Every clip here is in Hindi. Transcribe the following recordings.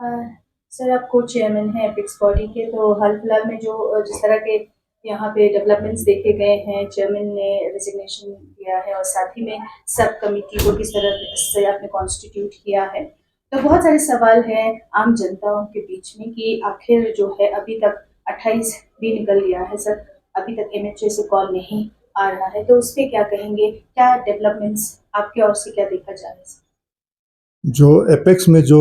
अ, सर आप को चेयरमैन हैं एपिक्स बॉडी के, तो हाल फिलहाल में जो जिस तरह के यहाँ पे डेवलपमेंट्स देखे गए हैं, चेयरमैन ने रेजिग्नेशन दिया है और साथ ही में सब कमेटी को किस तरह से आपने कॉन्स्टिट्यूट किया है, तो बहुत सारे सवाल हैं आम जनताओं के बीच में कि आखिर जो है अभी तक 28 भी निकल गया है सर, अभी तक एमएचए से कॉल नहीं आ रहा है, तो उस पर क्या कहेंगे? क्या डेवलपमेंट्स आपकी ओर से क्या देखा जा रहा है? जो एपेक्स में जो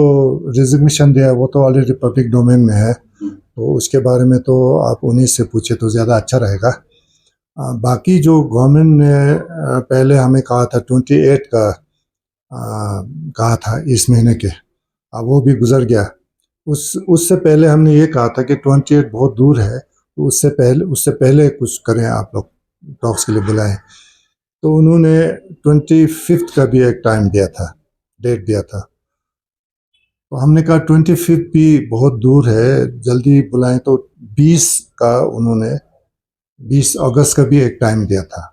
रिजिग्नेशन दिया है वो तो ऑलरेडी पब्लिक डोमेन में है, तो उसके बारे में तो आप उन्हीं से पूछे तो ज़्यादा अच्छा रहेगा। बाकी जो गवर्नमेंट ने पहले हमें कहा था 28 का कहा था इस महीने के, अब वो भी गुजर गया। उससे पहले हमने ये कहा था कि 28 बहुत दूर है, तो उससे पहले कुछ करें, आप लोग टॉक्स के लिए बुलाएं। तो उन्होंने 25 का भी एक टाइम दिया था, डेट दिया था। तो हमने कहा 25 भी बहुत दूर है, जल्दी बुलाएं। तो 20 का उन्होंने 20 अगस्त का भी एक टाइम दिया था।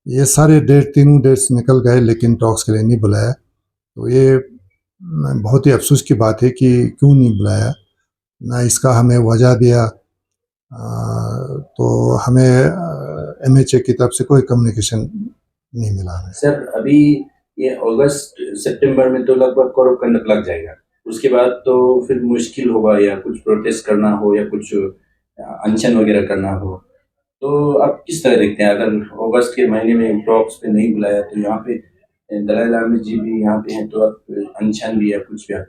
ये सारे तीनों डेट्स निकल गए, लेकिन टॉक्स के लिए नहीं बुलाया। तो ये बहुत ही अफसोस की बात है कि क्यों नहीं बुलाया, ना इसका हमें वजह दिया। तो हमें एमएचए की तरफ से कोई कम्युनिकेशन नहीं मिला हमें। सर अभी ये अगस्त सितंबर में तो लगभग कोड ऑफ कंडक्ट लग जाएगा, उसके बाद तो फिर मुश्किल होगा, या कुछ प्रोटेस्ट करना हो या कुछ अनशन वगैरह करना हो, तो आप किस तरह देखते हैं? अगर अगस्त के महीने में टॉक्स पे नहीं बुलाया तो यहाँ पे दलाई लामा जी भी यहाँ पे हैं, तो आप अनशन भी या कुछ भी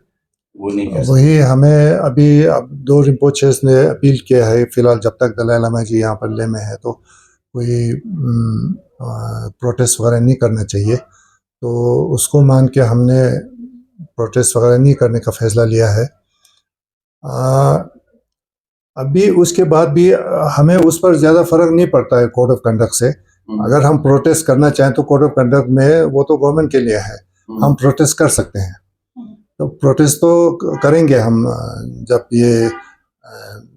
वो नहीं कर सकते। वही हमें अभी अब 2 रिम्पोचेस ने अपील किया है, फिलहाल जब तक दलाई लामा जी यहाँ पर ले में है तो कोई प्रोटेस्ट वगैरह नहीं करना चाहिए। तो उसको मान के हमने प्रोटेस्ट वगैरह नहीं करने का फैसला लिया है। अभी उसके बाद भी हमें उस पर ज़्यादा फर्क नहीं पड़ता है कोड ऑफ कंडक्ट से। अगर हम प्रोटेस्ट करना चाहें तो कोड ऑफ कंडक्ट में वो तो गवर्नमेंट के लिए है, हम प्रोटेस्ट कर सकते हैं। तो प्रोटेस्ट तो करेंगे हम, जब ये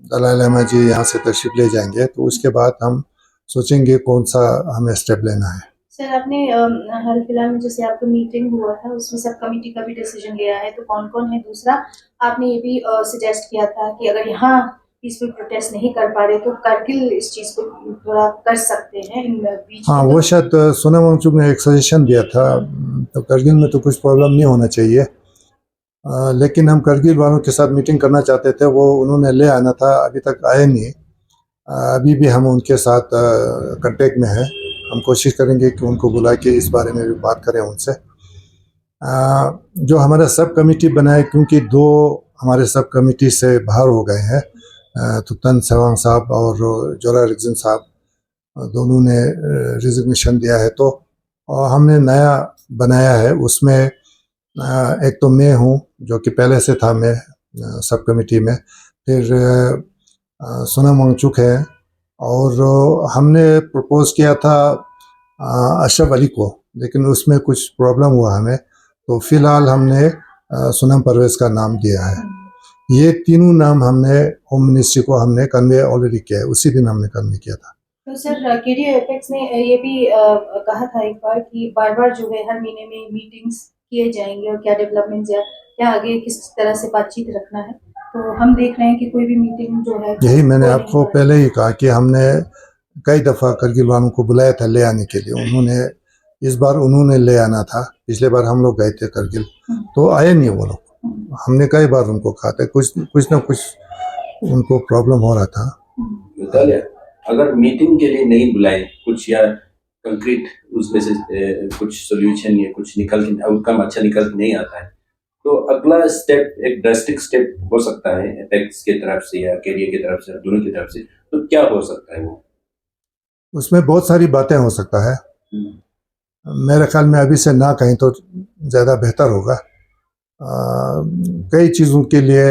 दलाई लामा जी यहाँ से तशरीफ ले जाएंगे तो उसके बाद हम सोचेंगे कौन सा हमें स्टेप लेना है। सर आपने हाल फिलहाल में जैसे आपका मीटिंग हुआ था उसमें सब कमेटी का भी डिसीजन लिया है, तो कौन कौन है? दूसरा आपने ये भी सजेस्ट किया था कि अगर यहाँ पीसफुल प्रोटेस्ट नहीं कर पा रहे तो करगिल इस चीज को थोड़ा कर सकते हैं इन बीच। हाँ, वो शायद सोनम वांगचुक ने एक सजेशन दिया था। तो करगिल में तो कुछ प्रॉब्लम नहीं होना चाहिए, लेकिन हम करगिल वालों के साथ मीटिंग करना चाहते थे, वो उन्होंने ले आना था, अभी तक आए नहीं। अभी भी हम उनके साथ कांटेक्ट में हैं, हम कोशिश करेंगे कि उनको बुला के इस बारे में भी बात करें उनसे। जो हमारा सब कमेटी बना है, क्योंकि 2 हमारे सब कमेटी से बाहर हो गए हैं, तो तन सवांग साहब और जोरा रिक्जन साहब दोनों ने रिजिग्नेशन दिया है, तो हमने नया बनाया है। उसमें एक तो मैं हूँ जो कि पहले से था, मैं सब कमेटी में, फिर सोनम वांगचुक है, और हमने प्रपोज किया था अशरफ अली को, लेकिन उसमें कुछ प्रॉब्लम हुआ हमें, तो फिलहाल हमने सोनम परवेज का नाम दिया है। ये तीनों नाम हमने होम मिनिस्ट्री को हमने कन्वे ऑलरेडी किया है, उसी दिन हमने कन्वे किया था। तो सर केडीए एपेक्स ने ये भी कहा था एक बार कि बार बार जो है हर महीने में मीटिंग्स किए जाएंगे और क्या डेवलपमेंट्स या क्या आगे किस तरह से बातचीत रखना है, तो हम देख रहे हैं कि कोई भी मीटिंग जो है, यही मैंने आपको पहले ही कहा कि हमने कई दफ़ा करगिल वालों को बुलाया था ले आने के लिए, उन्होंने इस बार उन्होंने ले आना था, पिछले बार हम लोग गए थे करगिल तो आए नहीं वो लोग। हमने कई बार उनको कहा था, कुछ ना कुछ उनको प्रॉब्लम हो रहा था। अगर मीटिंग के लिए नहीं बुलाए कुछ, या कंक्रीट उसमें से कुछ सोल्यूशन या कुछ निकल के आउटकम अच्छा निकल के नहीं आता है, तो अगला स्टेप एक ड्रास्टिक स्टेप हो सकता है एपेक्स की तरफ से या केडीए की तरफ से, दोनों की तरफ से, तो क्या हो सकता है? वो उसमें बहुत सारी बातें हो सकता है। मेरे ख्याल में अभी से ना कहीं तो ज़्यादा बेहतर होगा। कई चीज़ों के लिए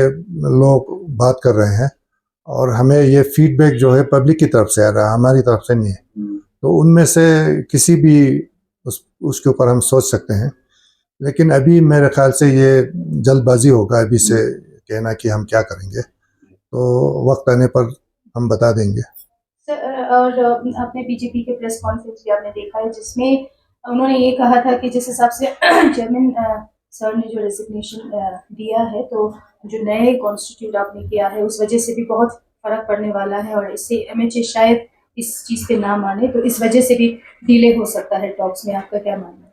लोग बात कर रहे हैं, और हमें ये फीडबैक जो है पब्लिक की तरफ से आ रहा है, हमारी तरफ से नहीं है। तो उनमें से किसी भी उसके ऊपर हम सोच सकते हैं, लेकिन अभी मेरे ख्याल से ये जल्दबाजी होगा अभी से कहना कि हम क्या करेंगे, तो वक्त आने पर हम बता देंगे। और आपने बीजेपी के प्रेस कॉन्फ्रेंस भी आपने देखा है जिसमें उन्होंने ये कहा था कि जिस हिसाब से चेयरमैन सर ने जो रेजिग्नेशन दिया है, तो जो नए कॉन्स्टिट्यूट आपने किया है उस वजह से भी बहुत फर्क पड़ने वाला है, और इससे एमएचए शायद इस चीज़ पे ना माने, तो इस वजह से भी डिले हो सकता है टॉक्स में। आपका क्या मानना है?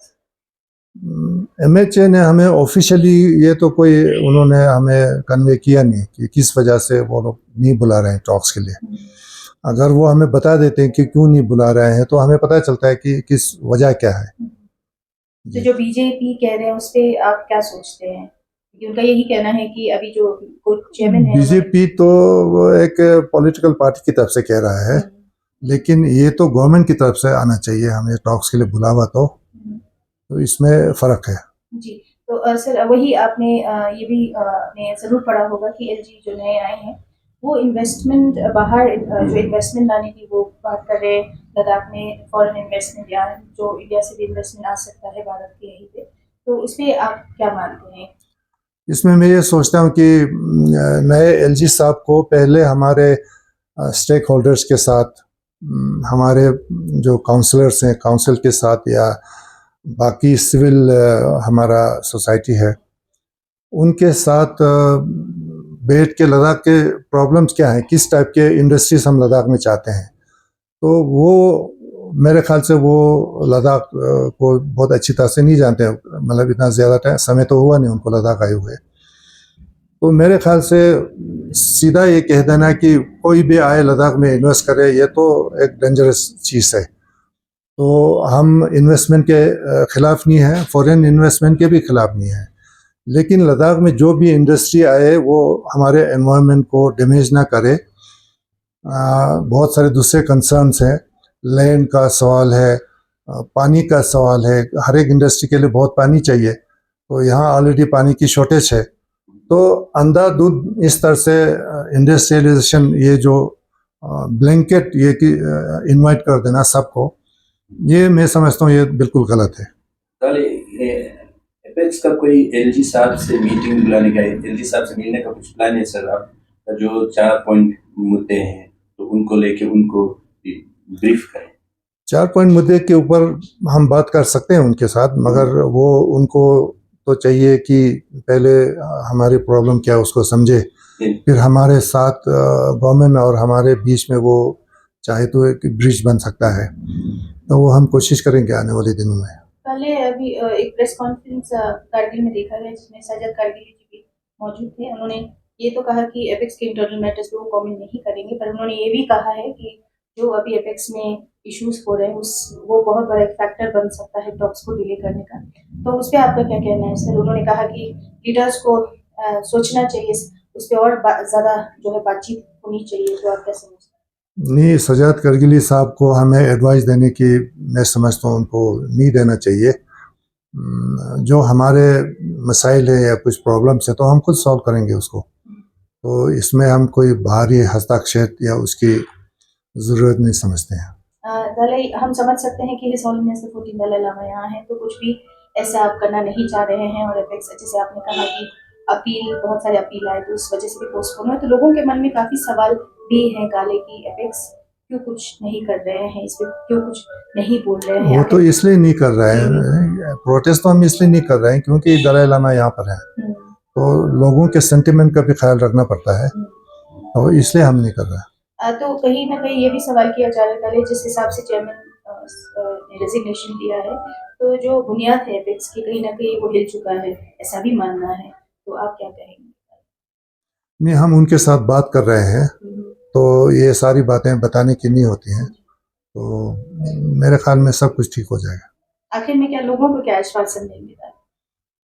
एमएचए ने हमें ऑफिशियली ये तो कोई उन्होंने हमें कन्वे किया नहीं कि किस वजह से वो लोग नहीं बुला रहे हैं टॉक्स के लिए। अगर वो हमें बता देते हैं कि क्यों नहीं बुला रहे हैं तो हमें पता चलता है कि किस वजह क्या है। तो जो बीजेपी कह रहे हैं उस पे आप क्या सोचते हैं? क्योंकि उनका यही कहना है कि अभी जो कोई चेयरमैन है बीजेपी तो वो एक पॉलिटिकल पार्टी की तरफ से कह रहा है, लेकिन ये तो गवर्नमेंट की तरफ से आना चाहिए हमें टॉक्स के लिए बुलावा, तो इसमें फ़र्क है। जी, तो सर वही आपने ये भी आपने ज़रूर पढ़ा होगा कि एलजी जो नए आए हैं वो इन्वेस्टमेंट बाहर जो इन्वेस्टमेंट लाने की वो बात कर रहे हैं लद्दाख में, फॉरेन इन्वेस्टमेंट या जो इंडिया से भी इन्वेस्टमेंट आ सकता है भारत के यहीं पे, तो इस पे आप क्या मानते हैं? इसमें मैं ये सोचता हूँ कि नए एलजी साहब को पहले हमारे स्टेक होल्डर्स के साथ, हमारे जो काउंसलर्स हैं काउंसिल के साथ या बाकी सिविल हमारा सोसाइटी है उनके साथ बैठ के लद्दाख के प्रॉब्लम्स क्या हैं, किस टाइप के इंडस्ट्रीज हम लद्दाख में चाहते हैं, तो वो मेरे ख्याल से वो लद्दाख को बहुत अच्छी तरह से नहीं जानते हैं। मतलब इतना ज़्यादा समय तो हुआ नहीं उनको लद्दाख आए हुए, तो मेरे ख्याल से सीधा ये कह देना कि कोई भी आए लद्दाख में इन्वेस्ट करे ये तो एक डेंजरस चीज़ है। तो हम इन्वेस्टमेंट के ख़िलाफ़ नहीं हैं, फॉरेन इन्वेस्टमेंट के भी ख़िलाफ़ नहीं हैं, लेकिन लद्दाख में जो भी इंडस्ट्री आए वो हमारे एनवायरनमेंट को डैमेज ना करे। बहुत सारे दूसरे कंसर्न्स हैं, लैंड का सवाल है, पानी का सवाल है, हर एक इंडस्ट्री के लिए बहुत पानी चाहिए, तो यहाँ ऑलरेडी पानी की शॉर्टेज है। तो अंधाधुंध इस तरह से इंडस्ट्रियलाइजेशन ये जो ब्लैंकेट ये कि इनवाइट कर देना सबको, ये मैं समझता हूँ ये बिल्कुल गलत है। एपेक्स का कोई एलजी साहब से मीटिंग बुलाने का, एलजी साहब से मिलने का कुछ प्लान है सर? आपका जो 4 पॉइंट मुद्दे हैं तो उनको लेके उनको ब्रीफ करें। 4 पॉइंट मुद्दे के ऊपर हम बात कर सकते हैं उनके साथ, मगर वो उनको तो चाहिए कि पहले हमारी प्रॉब्लम क्या है उसको समझे, फिर हमारे साथ गवर्नमेंट और हमारे बीच में वो चाहे तो एक ब्रिज बन सकता है, तो वो हम कोशिश करेंगे आने वाले दिनों में। कल अभी एक प्रेस कॉन्फ्रेंस कारगिल में देखा गया जिसमें सजद कारगिल जी भी मौजूद थे। उन्होंने ये तो कहा कि एपेक्स के इंटरनल मैटर्स पे वो कमेंट नहीं करेंगे, पर उन्होंने ये भी कहा है कि जो अभी एपेक्स में इश्यूज हो रहे हैं वो बहुत बड़ा एक फैक्टर बन सकता है टॉक्स को डिले करने का। तो उस पर आपका क्या कहना है सर? उन्होंने कहा कि लीडर्स को सोचना चाहिए, उस पर और ज़्यादा जो है बातचीत होनी चाहिए, तो आप क्या समझते हैं? नहीं, सजाद करगिली साहब को हमें एडवाइस देने की मैं समझता हूँ उनको नहीं देना चाहिए। जो हमारे मसाइल है या कुछ प्रॉब्लम्स है तो हम खुद सॉल्व करेंगे उसको, तो इसमें हम कोई बाहरी हस्ताक्षेप या उसकी ज़रूरत नहीं समझते हैं। दलाई हम समझ सकते हैं कि His Holiness the 14th Dalai Lama यहाँ हैं, तो कुछ भी ऐसा आप करना नहीं चाह रहे हैं, और एपेक्स जैसे आपने कहा कि अपील, बहुत सारे अपील आए तो उस वजह से भी पोस्टपोन हुआ, तो लोगों के मन में काफ़ी सवाल भी हैं काले कि एपेक्स क्यों कुछ नहीं कर रहे हैं, इस पर क्यों कुछ नहीं बोल रहे हैं। वो तो इसलिए नहीं कर रहे हैं, प्रोटेस्ट तो हम इसलिए नहीं कर रहे हैं क्योंकि दलाई लामा यहाँ पर हैं, तो लोगों के सेंटिमेंट का भी ख्याल रखना पड़ता है, तो इसलिए हम नहीं कर रहे हैं। तो कहीं ना कहीं ये भी सवाल किया जा रहा है जिस हिसाब से चेयरमैन ने रेजिग्नेशन दिया है, तो जो बुनियाद है एपेक्स की कहीं ना कहीं वो हिल चुका है, ऐसा भी मानना है, तो आप क्या कहेंगे? नहीं, हम उनके साथ बात कर रहे हैं, तो ये सारी बातें बताने की नहीं होती हैं, तो मेरे ख्याल में सब कुछ ठीक हो जाएगा। आखिर में क्या लोगों को क्या आश्वासन देंगे?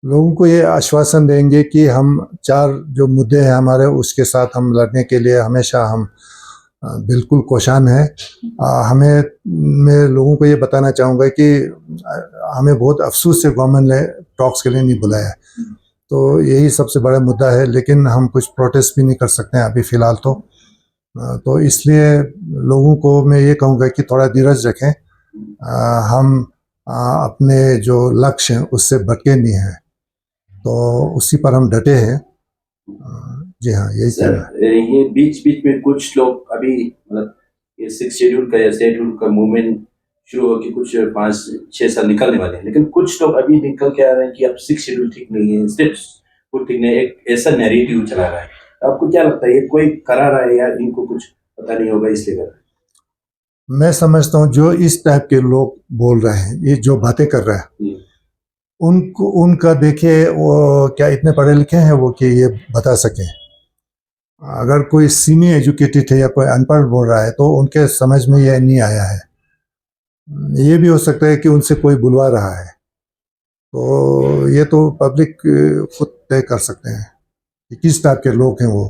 लोगों को ये आश्वासन देंगे कि हम 4 जो मुद्दे हैं हमारे उसके साथ हम लड़ने के लिए हमेशा हम बिल्कुल कोशान हैं। मैं लोगों को ये बताना चाहूँगा कि हमें बहुत अफसोस से गवर्नमेंट ने टॉक्स के लिए नहीं बुलाया है, तो यही सबसे बड़ा मुद्दा है, लेकिन हम कुछ प्रोटेस्ट भी नहीं कर सकते हैं अभी फ़िलहाल तो इसलिए लोगों को मैं ये कहूँगा कि थोड़ा धीरज रखें। हम अपने जो लक्ष्य हैं उससे भटके नहीं हैं, तो उसी पर हम डटे हैं। जी हाँ, यही कहना है। ये बीच बीच में कुछ लोग अभी मतलब ये 6 शेड्यूल का या शेड्यूल का मूवमेंट शुरू हो के कुछ 5-6 साल निकलने वाले हैं, लेकिन कुछ लोग अभी निकल के आ रहे हैं कि अब 6 शेड्यूल ठीक नहीं है, पुतिन ने एक ऐसा नैरेटिव चला रहा है। आपको क्या लगता है, ये कोई करा रहा है या इनको कुछ पता नहीं होगा इसलिए कर रहा है? मैं समझता हूँ जो इस टाइप के लोग बोल रहे हैं, ये जो बातें कर रहे हैं, उनको उनका देखिए वो क्या इतने पढ़े लिखे हैं वो कि ये बता सकें। अगर कोई सेमी एजुकेटेड है या कोई अनपढ़ बोल रहा है तो उनके समझ में ये नहीं आया है। ये भी हो सकता है कि उनसे कोई बुलवा रहा है, तो ये तो पब्लिक खुद तय कर सकते हैं कि किस टाइप के लोग हैं वो।